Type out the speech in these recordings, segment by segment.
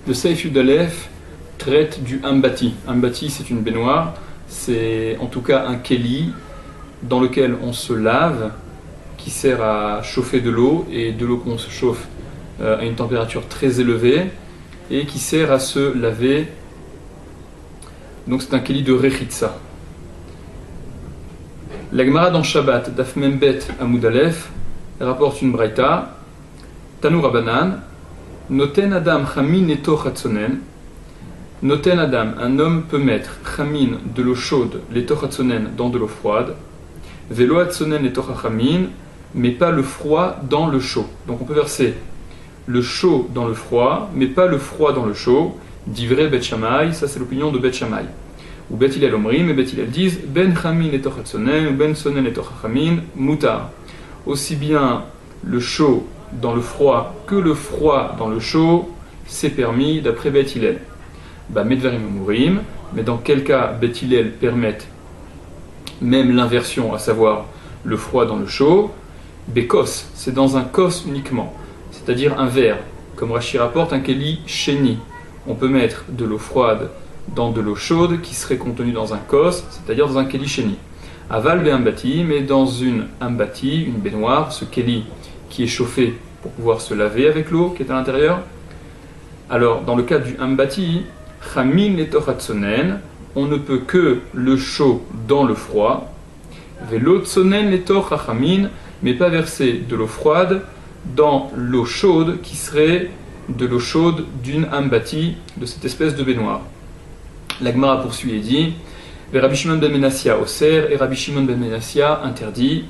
Le Seif Yudalef traite du Ambati. Ambati, c'est une baignoire, c'est en tout cas un keli dans lequel on se lave, qui sert à chauffer de l'eau, et de l'eau qu'on se chauffe à une température très élevée, et qui sert à se laver. Donc c'est un keli de Rechitsa. La Gemara dans Shabbat, Daf Membet Amud Aleph, rapporte une braïta, Tanu Rabanan, Noten Adam Chamin eto chatzonen. Noten Adam, un homme peut mettre Chamin, de l'eau chaude, leto chatzonen, dans de l'eau froide, Velo hatzonen leto chamin, mais pas le froid dans le chaud. Donc on peut verser le chaud dans le froid, mais pas le froid dans le chaud. Divrei Bet Shammai, ça c'est l'opinion de Bet Shammai. Ou Bet Hillel Omrim, et Bet Hillel disent Ben Chamin leto chatzonen, ou Ben Sonen leto chamin, mutar. Aussi bien le chaud dans le froid que le froid dans le chaud, c'est permis d'après Bet Hillel. Medvarim Amurim, mais dans quel cas Bet Hillel permettent même l'inversion, à savoir le froid dans le chaud. Bekos, c'est dans un kos uniquement, c'est-à-dire un verre, comme Rashi rapporte un keli sheni. On peut mettre de l'eau froide dans de l'eau chaude qui serait contenue dans un kos, c'est-à-dire dans un keli sheni. Aval be ambati, mais dans une ambati, une baignoire, ce keli qui est chauffé pour pouvoir se laver avec l'eau qui est à l'intérieur. Alors, dans le cas du ambati, chamin leto chatzonen, on ne peut que le chaud dans le froid, velo tzonen leto chamin, mais pas verser de l'eau froide dans l'eau chaude qui serait de l'eau chaude d'une ambati, de cette espèce de baignoire. La Gemara poursuit et dit Rabbi Shimon ben Menassia oser, et Rabbi Shimon ben Menassia interdit.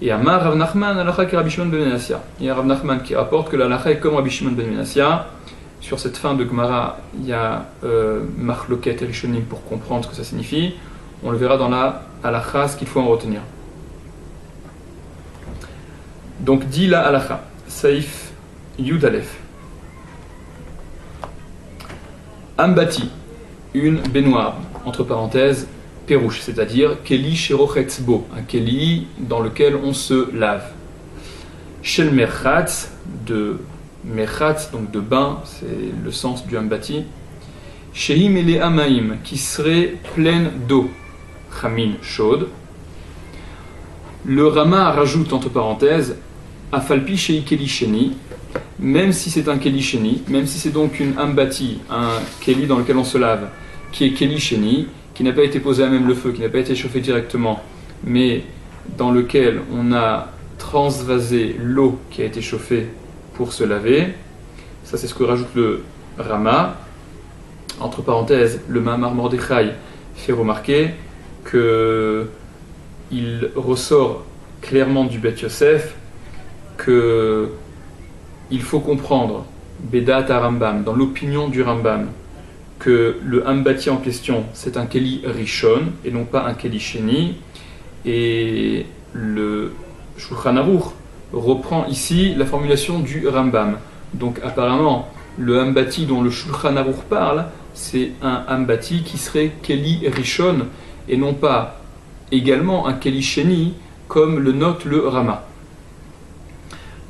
Et Amar Rav Nachman halacha que Rabbi Shimon ben Menassia. Il y a Rav Nachman qui rapporte que la halacha est comme Rabbi Shimon ben Menassia. Sur cette fin de Gemara, il y a Machloket et Rishonim pour comprendre ce que ça signifie. On le verra dans la halacha, ce qu'il faut en retenir. Donc dit la halacha, Saif Yudalef. Ambati, une baignoire, entre parenthèses, perouche, c'est-à-dire keli sherochetzbo, un keli dans lequel on se lave. Shel merchatz, de merchatz, donc de bain, c'est le sens du ambati. Shehim ele amaim, qui serait pleine d'eau, chamin, chaude. Le Rama rajoute entre parenthèses Afalpi shei keli sheni, même si c'est un keli sheni, même si c'est donc une ambati, un keli dans lequel on se lave, qui est keli sheni, qui n'a pas été posé à même le feu, qui n'a pas été chauffé directement, mais dans lequel on a transvasé l'eau qui a été chauffée pour se laver. Ça, c'est ce que rajoute le Rama. Entre parenthèses, le Mahamar Mordechai fait remarquer qu'il ressort clairement du Bet Yosef qu'il faut comprendre, Bedat Rambam, dans l'opinion du Rambam, que le Ambati en question, c'est un Keli Rishon et non pas un Keli Sheni. Et le Shulchan Aruch reprend ici la formulation du Rambam. Donc apparemment, le Ambati dont le Shulchan Aruch parle, c'est un Ambati qui serait Keli Rishon et non pas également un Keli Sheni comme le note le Rama.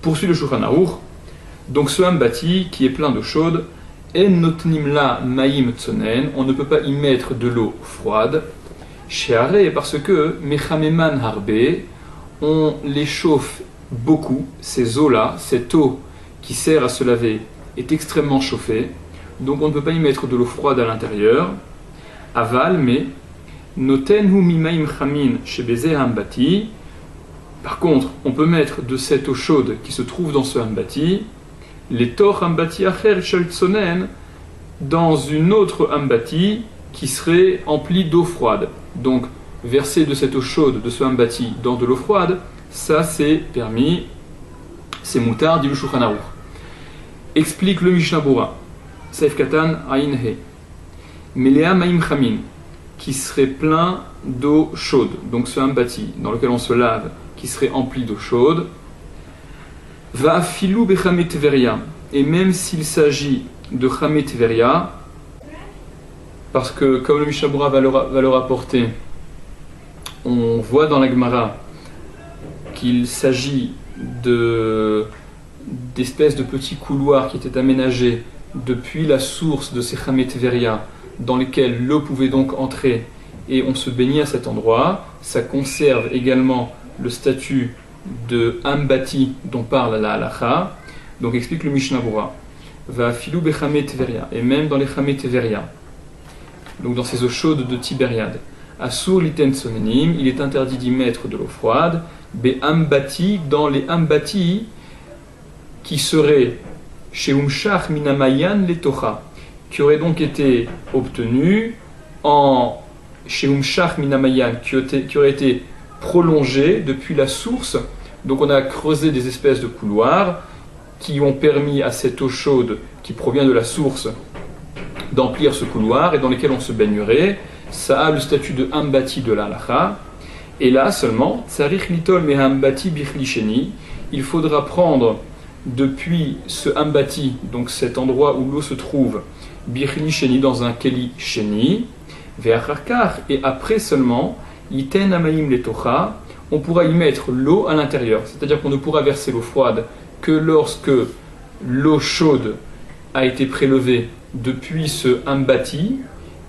Poursuit le Shulchan Aruch. Donc ce Ambati qui est plein d'eau chaude, En notnim la maïm tzonen, on ne peut pas y mettre de l'eau froide. Sheare, parce que mechameman harbe, on les chauffe beaucoup, ces eaux-là, cette eau qui sert à se laver est extrêmement chauffée, donc on ne peut pas y mettre de l'eau froide à l'intérieur. Aval, mais noten hu mimaim chamin shebeze hambati. Par contre, on peut mettre de cette eau chaude qui se trouve dans ce hambati, les tor hambati acher shel tzonen, dans une autre hambati qui serait emplie d'eau froide. Donc, verser de cette eau chaude de ce hambati dans de l'eau froide, ça c'est permis, c'est moutard, dit le Shulchan Aruch. Explique le Mishnah Bura, Saif Katan Ayin He, Melea Maim Chamin, qui serait plein d'eau chaude, donc ce hambati dans lequel on se lave, qui serait empli d'eau chaude, Va filou bechamé teveria, et même s'il s'agit de chamé teveria, parce que comme le Mishnah Bura va le rapporter, on voit dans la Gemara qu'il s'agit d'espèces de petits couloirs qui étaient aménagés depuis la source de ces Chamé Tveria, dans lesquels l'eau pouvait donc entrer, et on se baignait à cet endroit, ça conserve également le statut de Ambati dont parle la halacha. Donc explique le Mishnah Bura. Va filou bechamé Tveria, et même dans les Chamé Tveria, donc dans ces eaux chaudes de Tibériade. Asur liten tsonenim, il est interdit d'y mettre de l'eau froide. Be ambati, dans les ambati qui seraient chez Umshach minamayan letocha, qui auraient donc été obtenus en chez Umshach minamayan, qui auraient été prolongés depuis la source. Donc on a creusé des espèces de couloirs qui ont permis à cette eau chaude qui provient de la source d'emplir ce couloir et dans lesquels on se baignerait. Ça a le statut de ambati de la halacha. Et là seulement, tsarich litol me ambati bichli sheni, il faudra prendre depuis ce ambati, donc cet endroit où l'eau se trouve, bichli sheni, dans un keli sheni, ve'acharkar, et après seulement, iten amayim letocha, on pourra y mettre l'eau à l'intérieur. C'est-à-dire qu'on ne pourra verser l'eau froide que lorsque l'eau chaude a été prélevée depuis ce ambati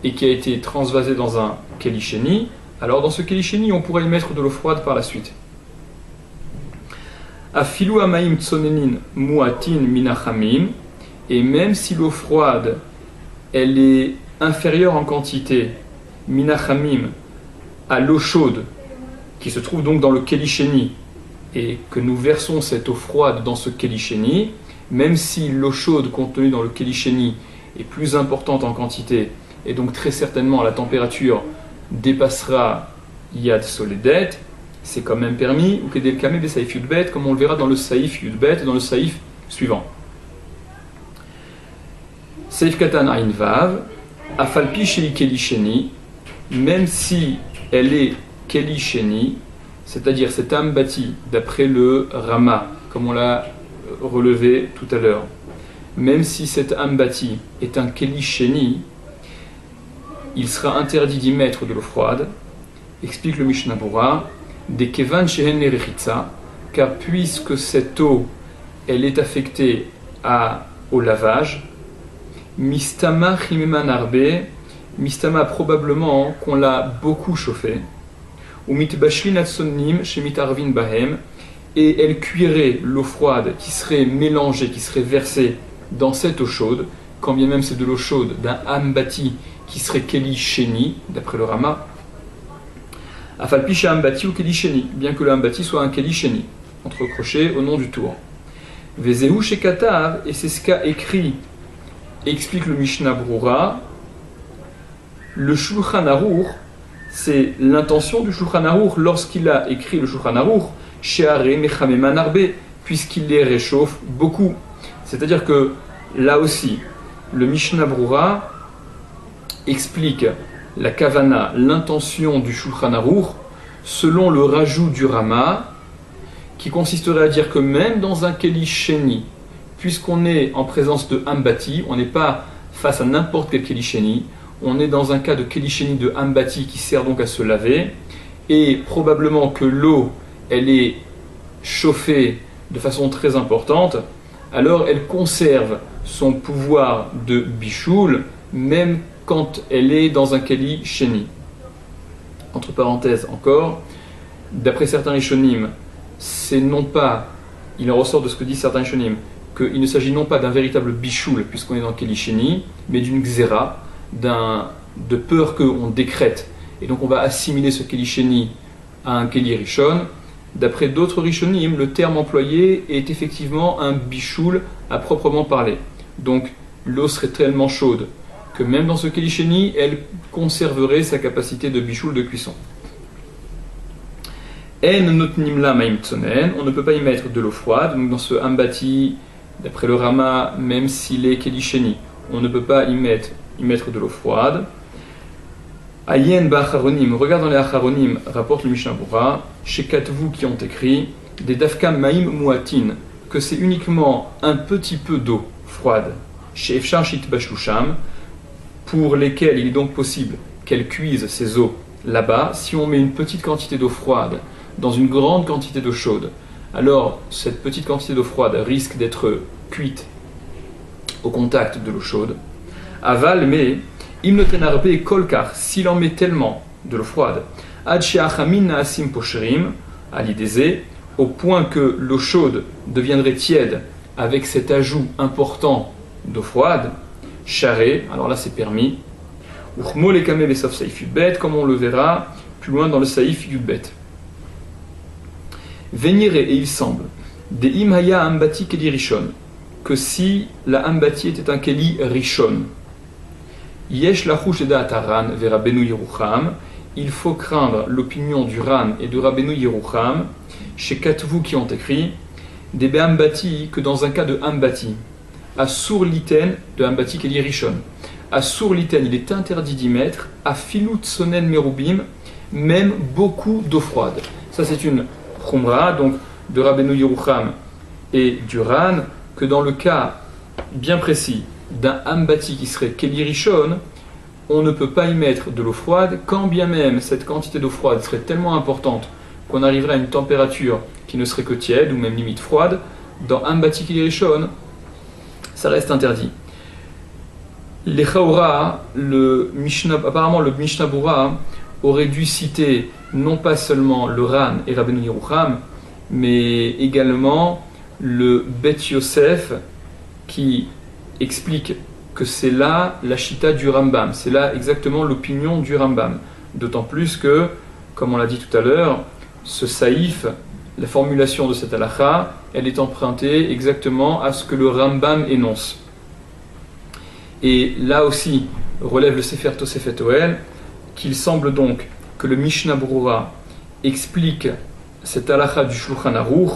et qui a été transvasée dans un kelisheni. Alors dans ce kelisheni, on pourra y mettre de l'eau froide par la suite. Afilu amaim tsonenin muatin minachamim, et même si l'eau froide elle est inférieure en quantité minachamim à l'eau chaude qui se trouve donc dans le kelisheni et que nous versons cette eau froide dans ce kelisheni, même si l'eau chaude contenue dans le kelisheni est plus importante en quantité et donc très certainement la température dépassera Yad Soledet, c'est quand même permis, ou Kedel Kame be Saïf Yudbet, comme on le verra dans le Saïf Yudbet et dans le Saïf suivant. Saïf Katan Ain Vav, Afalpi Sheli Kelisheni, même si elle est Kelisheni, c'est-à-dire cet ambati, d'après le Rama, comme on l'a relevé tout à l'heure, même si cet ambati est un Kelisheni, il sera interdit d'y mettre de l'eau froide, explique le Mishnah Bura, des kevan shehen lerechitza, car puisque cette eau, elle est affectée au lavage, mistama chimeman arbe, mistama probablement qu'on l'a beaucoup chauffé, ou mitbashrin atzonnim shemit arvin bahem, et elle cuirait l'eau froide qui serait mélangée, qui serait versée dans cette eau chaude, quand bien même c'est de l'eau chaude d'un ambati qui serait Keli Sheni, d'après le Rama, Afalpi Ambati ou Keli Sheni, bien que le Ambati soit un Keli Sheni, entre crochets au nom du tour. Vezehu Shekatav, et c'est ce qu'a écrit, explique le Mishnah Brura, le Shulchan Aruch, c'est l'intention du Shulchan Aruch lorsqu'il a écrit le Shulchan Aruch, Sheare Mechameman Arbe, puisqu'il les réchauffe beaucoup. C'est-à-dire que là aussi, le Mishnah Brura explique la kavana, l'intention du Shulchan Aruch, selon le rajout du Rama, qui consisterait à dire que même dans un Keli Sheni, puisqu'on est en présence de Ambati, on n'est pas face à n'importe quel Keli Sheni, on est dans un cas de Keli Sheni de Ambati qui sert donc à se laver, et probablement que l'eau, elle est chauffée de façon très importante, alors elle conserve son pouvoir de bichoul, même quand elle est dans un Keli Sheni. Entre parenthèses encore, d'après certains Rishonim, c'est non pas, il en ressort de ce que disent certains Rishonim, qu'il ne s'agit non pas d'un véritable bichoul, puisqu'on est dans Keli Sheni, mais d'une xéra, de peur qu'on décrète. Et donc on va assimiler ce Keli Sheni à un Keli Rishon. D'après d'autres Rishonim, le terme employé est effectivement un bichoul à proprement parler. Donc l'eau serait tellement chaude que même dans ce Keli Sheni, elle conserverait sa capacité de bichoul de cuisson. En notnim la maim tsonen, on ne peut pas y mettre de l'eau froide, donc dans ce ambati, d'après le Rama, même s'il est Keli Sheni, on ne peut pas y mettre de l'eau froide. Ayen ba'acharonim, regarde dans les acharonim, rapporte le Mishnah Bura, chez Katvu qui ont écrit, des dafka maim muatin, que c'est uniquement un petit peu d'eau froide, chez Efshar shit bashlusham, pour lesquels il est donc possible qu'elles cuisent ces eaux là-bas. Si on met une petite quantité d'eau froide dans une grande quantité d'eau chaude, alors cette petite quantité d'eau froide risque d'être cuite au contact de l'eau chaude. Aval, mais im noten arbe kolkar, s'il en met tellement de l'eau froide, ad she'achamin na'asim poshrim, à l'idée, au point que l'eau chaude deviendrait tiède avec cet ajout important d'eau froide, charé, alors là c'est permis, uchmo lekame besof saif yudbet, comme on le verra plus loin dans le saif yudbet. Venire, et il semble, de imhaya ambati keli rishon, que si la ambati était un keli rishon, yesh lachush eda ataran ve Rabbeinu Yerucham, il faut craindre l'opinion du Ran et de Rabbeinu Yerucham, chez Katvu qui ont écrit, des be'ambati, que dans un cas de ambati, à sourliten, de ambati keli rishon, à sourliten, il est interdit d'y mettre, à filut sonen merubim, même beaucoup d'eau froide. Ça c'est une Khumra, donc de Rabbeinu Yerucham et du Ran, que dans le cas bien précis d'un ambati qui serait Keli Rishon, on ne peut pas y mettre de l'eau froide, quand bien même cette quantité d'eau froide serait tellement importante qu'on arriverait à une température qui ne serait que tiède ou même limite froide. Dans ambati Keli Rishon, ça reste interdit. Les Chaura, apparemment le Mishnah Bura aurait dû citer non pas seulement le Ran et Rabbeinu Yerucham, mais également le Bet Yosef qui explique que c'est là la chita du Rambam, c'est là exactement l'opinion du Rambam. D'autant plus que, comme on l'a dit tout à l'heure, ce saïf, la formulation de cette halakha, elle est empruntée exactement à ce que le Rambam énonce. Et là aussi, relève le Sefer Tosefet Ohel, qu'il semble donc que le Mishnah Brura explique cette halakha du Shulchan Aruch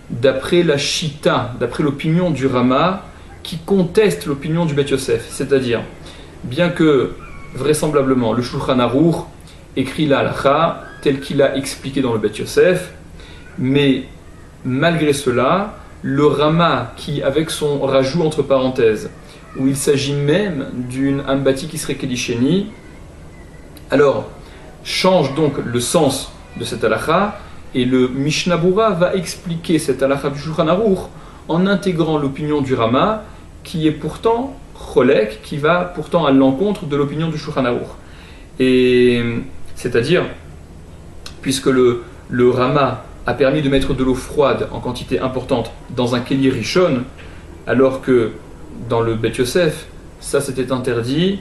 d'après la Shita, d'après l'opinion du Rama qui conteste l'opinion du Bet Yosef. C'est-à-dire, bien que vraisemblablement le Shulchan Aruch écrit la halakha tel qu'il a expliqué dans le Bet Yosef, mais malgré cela, le Rama qui, avec son rajout entre parenthèses, où il s'agit même d'une ambati qui serait Kelisheni, alors change donc le sens de cette halakha, et le Mishnah Bura va expliquer cette halakha du Shulchan Aruch en intégrant l'opinion du Rama, qui est pourtant cholek, qui va pourtant à l'encontre de l'opinion du Shulchan Aruch. Et c'est-à-dire, puisque le Rama a permis de mettre de l'eau froide en quantité importante dans un Keli Rishon, alors que dans le Bet Yosef, ça c'était interdit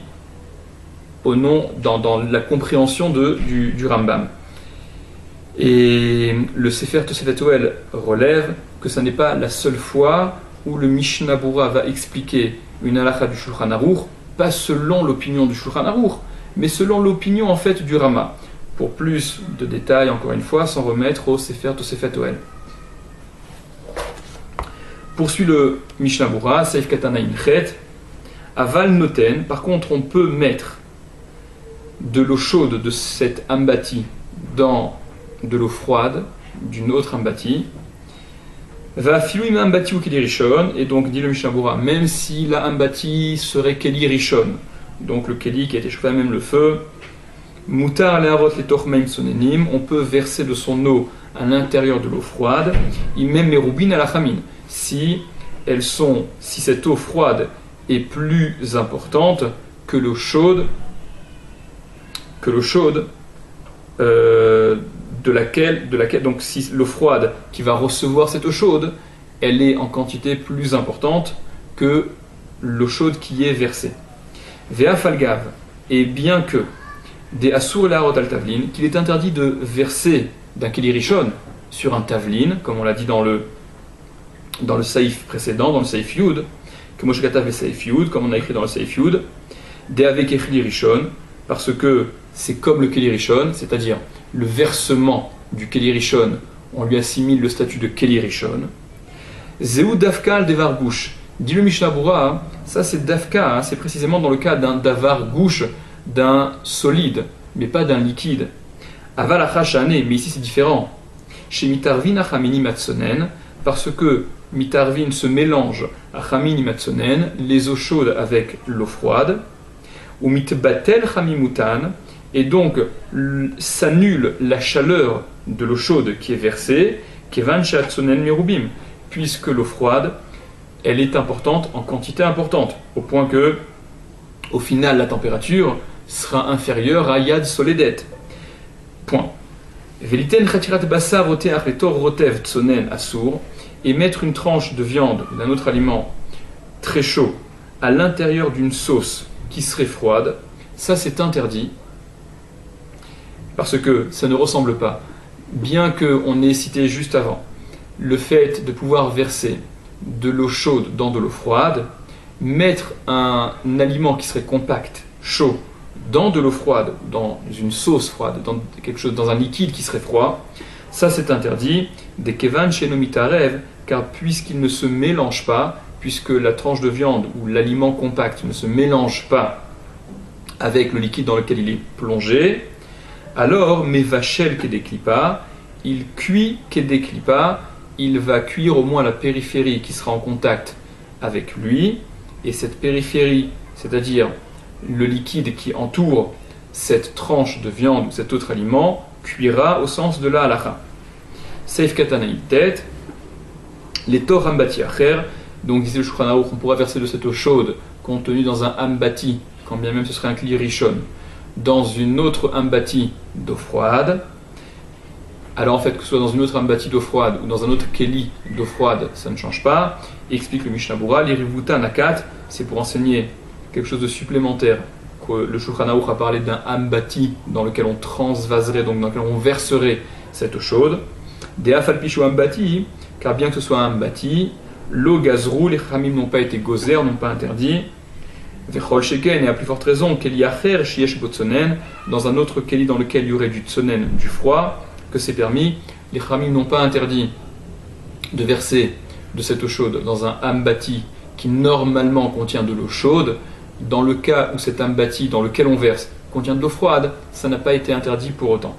dans la compréhension du Rambam. Et le Sefer Tosefet Ohel relève que ce n'est pas la seule fois où le Mishnah Bura va expliquer une halakha du Shulchan Aruch, pas selon l'opinion du Shulchan Aruch, mais selon l'opinion en fait du Rama. Pour plus de détails, encore une fois, s'en remettre au Sefer Tosefet Ohel. Poursuit le Mishnah Bura, Seif Katana Inchet, Aval Noten, par contre on peut mettre de l'eau chaude de cette ambati dans de l'eau froide d'une autre ambati. Va filouim ambati ou keli rishon, et donc dit le Mishnah Bura, même si la ambati serait keli rishon, donc le keli qui a été chauffé à même le feu, mutar le'arot letoch meim sonenim, on peut verser de son eau à l'intérieur de l'eau froide, imem merubin alachamin, si cette eau froide est plus importante que l'eau chaude, de laquelle, donc si l'eau froide qui va recevoir cette eau chaude, elle est en quantité plus importante que l'eau chaude qui est versée. Vea falgav, et bien que des asur le'arot al tavlin, qu'il est interdit de verser d'un keli rishon sur un tavlin, comme on l'a dit dans le saïf précédent, dans le saïf yud, que Moshe Katav le saïf yud, comme on a écrit dans le saïf yud, des avec keli rishon, parce que c'est comme le keli rishon, c'est-à-dire le versement du keli rishon, on lui assimile le statut de keli rishon. Zeu dafka al devar gouche, dit le Mishnah Bura, ça c'est dafka, c'est précisément dans le cas d'un davar gouche, d'un solide, mais pas d'un liquide. Aval achashane, mais ici c'est différent. Chez mitarvin achamini matsonen, parce que mitarvin se mélange achamini matsonen, les eaux chaudes avec l'eau froide, ou mitbatel chamimutan, et donc s'annule la chaleur de l'eau chaude qui est versée, kevan shatsonen mirubim, puisque l'eau froide elle est importante en quantité importante, au point que, au final, la température sera inférieure à Yad Soledet. Point. Veliten chatirat basar oteach letor rotev tsonen assour, et mettre une tranche de viande ou d'un autre aliment très chaud à l'intérieur d'une sauce qui serait froide, ça c'est interdit, parce que ça ne ressemble pas. Bien qu'on ait cité juste avant le fait de pouvoir verser de l'eau chaude dans de l'eau froide, mettre un aliment qui serait compact, chaud, dans de l'eau froide, dans une sauce froide, dans quelque chose, dans un liquide qui serait froid, ça c'est interdit, des kevan shenomitarev, car puisqu'il ne se mélange pas, puisque la tranche de viande ou l'aliment compact ne se mélange pas avec le liquide dans lequel il est plongé, alors mevachel kedeklipa, il cuit kedeklipa, il va cuire au moins la périphérie qui sera en contact avec lui, et cette périphérie, c'est-à-dire le liquide qui entoure cette tranche de viande ou cet autre aliment, cuira au sens de la halacha. Seif katanaïtet, les tor hambati acher, donc disait le Shulchan Aruch, on pourra verser de cette eau chaude contenue dans un hambati, quand bien même ce serait un kli rishon, dans une autre hambati d'eau froide. Alors en fait, que ce soit dans une autre hambati d'eau froide ou dans un autre keli d'eau froide, ça ne change pas. Et explique le Mishnah Bura, l'irivuta nakat, c'est pour enseigner quelque chose de supplémentaire, que le Shulchan Aruch a parlé d'un hambati dans lequel on transvaserait, donc dans lequel on verserait cette eau chaude. Des afalpichu hambati, car bien que ce soit un hambati, l'eau gazrou, les chamim n'ont pas été gozer, n'ont pas interdit. Vechol sheken, et à plus forte raison, keli acher, shiesh botsonen, dans un autre keli dans lequel il y aurait du tsonen, du froid, que c'est permis. Les chamim n'ont pas interdit de verser de cette eau chaude dans un hambati qui normalement contient de l'eau chaude. Dans le cas où cet hambati dans lequel on verse contient de l'eau froide, ça n'a pas été interdit pour autant.